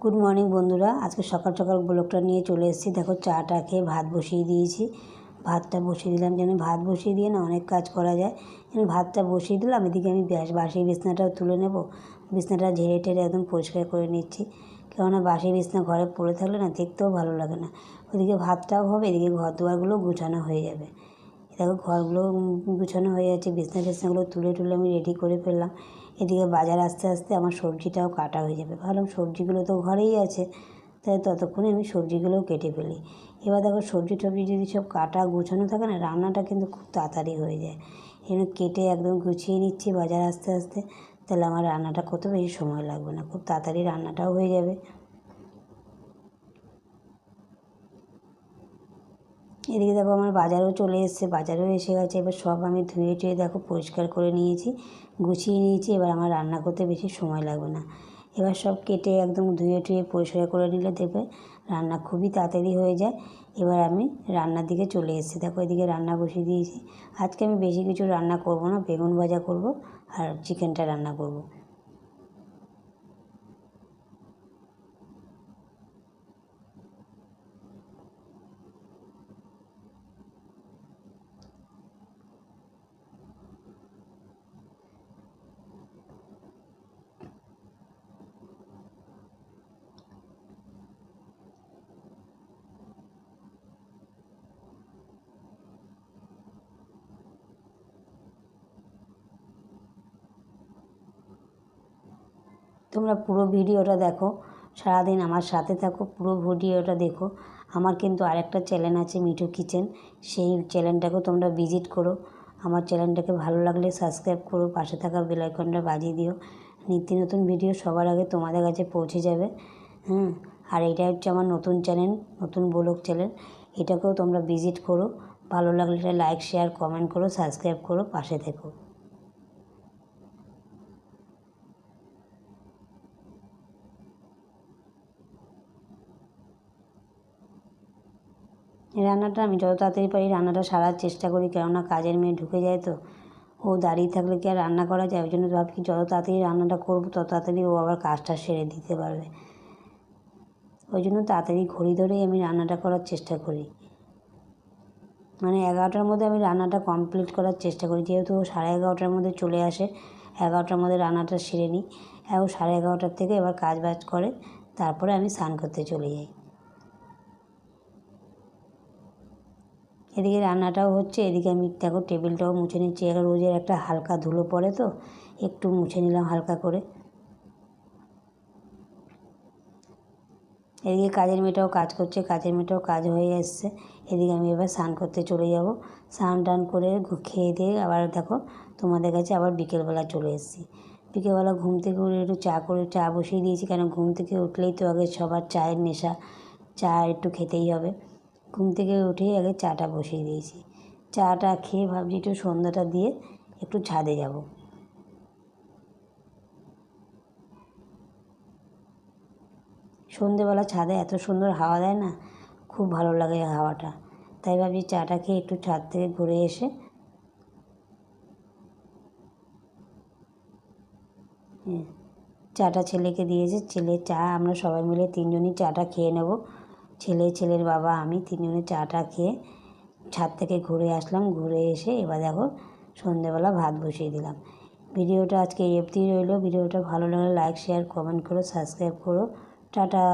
Good morning বন্ধুরা, আজকে সকাল সকাল ব্লগটা নিয়ে চলে এসেছি। দেখো চাটা খেয়ে ভাত বসিয়ে দিয়েছি। ভাতটা বসিয়ে দিলাম, যেন ভাত বসিয়ে দিয়ে না অনেক কাজ করা যায়। ভাতটা বসিয়ে দিলাম, এদিকে আমি বাসি বিছনাটাও তুলে নেব। বিছনাটা ঝেড়ে টেড়ে একদম পরিষ্কার করে নিচ্ছি, কেননা বাসি বিছনা ঘরে পড়ে থাকলে না দেখতেও ভালো লাগে না। ওদিকে ভাতটাও হবে, এদিকে ঘর দুয়ারগুলো গুছানো হয়ে যাবে। দেখো ঘরগুলো গুছানো হয়ে যাচ্ছে, বিছনাগুলো তুলে আমি রেডি করে ফেললাম। এদিকে বাজার আস্তে আস্তে আমার সবজিটাও কাটা হয়ে যাবে। ভাবলাম সবজিগুলো তো ঘরেই আছে, তাই ততক্ষণে আমি সবজিগুলোও কেটে ফেলি। এবার দেখো সবজি টবজি যদি সব কাটা গুছানো থাকে না, রান্নাটা কিন্তু খুব তাড়াতাড়ি হয়ে যায়। কেটে একদম গুছিয়ে নিচ্ছি বাজার আস্তে আস্তে, তাহলে আমার রান্নাটা করতে বেশি সময় লাগবে না, খুব তাড়াতাড়ি রান্নাটাও হয়ে যাবে। এদিকে দেখো আমার বাজারও চলে এসেছে, বাজারও এসে গেছে। এবার সব আমি ধুয়ে টুয়ে দেখো পরিষ্কার করে নিয়েছি, গুছিয়ে নিয়েছি। এবার আমার রান্না করতে বেশি সময় লাগবে না। এবার সব কেটে একদম ধুয়ে টুয়ে পরিষ্কার করে নিলে দেখবে রান্না খুবই তাড়াতাড়ি হয়ে যায়। এবার আমি রান্নার দিকে চলে এসেছি। দেখো এদিকে রান্না বসিয়ে দিয়েছি। আজকে আমি বেশি কিছু রান্না করব না, বেগুন ভাজা করব আর চিকেনটা রান্না করব। তোমরা পুরো ভিডিওটা দেখো, সারাদিন আমার সাথে থাকো, পুরো ভিডিওটা দেখো। আমার কিন্তু আরেকটা চ্যানেল আছে, মিঠু কিচেন, সেই চ্যানেলটাকেও তোমরা ভিজিট করো। আমার চ্যানেলটাকে ভালো লাগলে সাবস্ক্রাইব করো, পাশে থাকা বেল আইকনটা বাজিয়ে দিও। নিত্য নতুন ভিডিও সবার আগে তোমাদের কাছে পৌঁছে যাবে। আর এটা হচ্ছে আমার নতুন চ্যানেল, নতুন ব্লগ চ্যানেল। এটাকেও তোমরা ভিজিট করো, ভালো লাগলে এটা লাইক শেয়ার কমেন্ট করো, সাবস্ক্রাইব করো, পাশে থেকো। রান্নাটা আমি যত তাড়াতাড়ি পারি রান্নাটা সারার চেষ্টা করি, কেননা কাজের মেয়ে ঢুকে যায় তো, ও দাঁড়িয়ে থাকলে কি আর রান্না করা যায়। ওই জন্য ভাবছি যত তাড়াতাড়ি রান্নাটা করবো তত তাড়াতাড়ি ও আবার কাজটা সেরে দিতে পারবে। ওই জন্য তাড়াতাড়ি ঘড়ি ধরেই আমি রান্নাটা করার চেষ্টা করি, মানে 11টার মধ্যে আমি রান্নাটা কমপ্লিট করার চেষ্টা করি। যেহেতু ও 11:30টার মধ্যে চলে আসে, 11টার মধ্যে রান্নাটা সেরে নিই। ও 11:30টার থেকে এবার কাজ বাজ করে, তারপরে আমি স্নান করতে চলে যাই। এদিকে রান্নাটাও হচ্ছে, এদিকে আমি দেখো টেবিলটাও মুছে নিচ্ছি। রোজের একটা হালকা ধুলো পড়ে তো, একটু মুছে নিলাম হালকা করে। এদিকে কাজের মেয়েটাও কাজ করছে, কাজের মেয়েটাও কাজ হয়ে এসছে। এদিকে আমি এবার স্নান করতে চলে যাব। স্নান টান করে খেয়ে দিয়ে আবার দেখো তোমাদের কাছে আবার বিকেলবেলা চলে এসেছি। বিকেলবেলা ঘুম থেকে উঠে একটু চা বসিয়ে দিয়েছি, কেন ঘুম থেকে উঠলেই তো আগে সবার চায়ের নেশা, চা একটু খেতেই হবে। ঘুম থেকে উঠেই আগে চাটা বসিয়ে দিয়েছি। চাটা খেয়ে ভাবছি একটু সন্ধ্যাটা দিয়ে একটু ছাদে যাব। সন্ধেবেলা ছাদে এত সুন্দর হাওয়া দেয় না, খুব ভালো লাগে হাওয়াটা। তাই ভাবছি চাটা খেয়ে একটু ছাদ থেকে ঘুরে এসে চাটা ছেলেকে দিয়েছে। চা আমরা সবাই মিলে তিনজনই চাটা খেয়ে নেব। ছেলের বাবা আমি তিনজনে চাটা খেয়ে ছাদ থেকে ঘুরে আসলাম। ঘুরে এসে এবার দেখো সন্ধেবেলা ভাত বসিয়ে দিলাম। ভিডিওটা আজকে এই অবধি রইল। ভিডিওটা ভালো লাগলে লাইক শেয়ার কমেন্ট করো, সাবস্ক্রাইব করো। টাটা।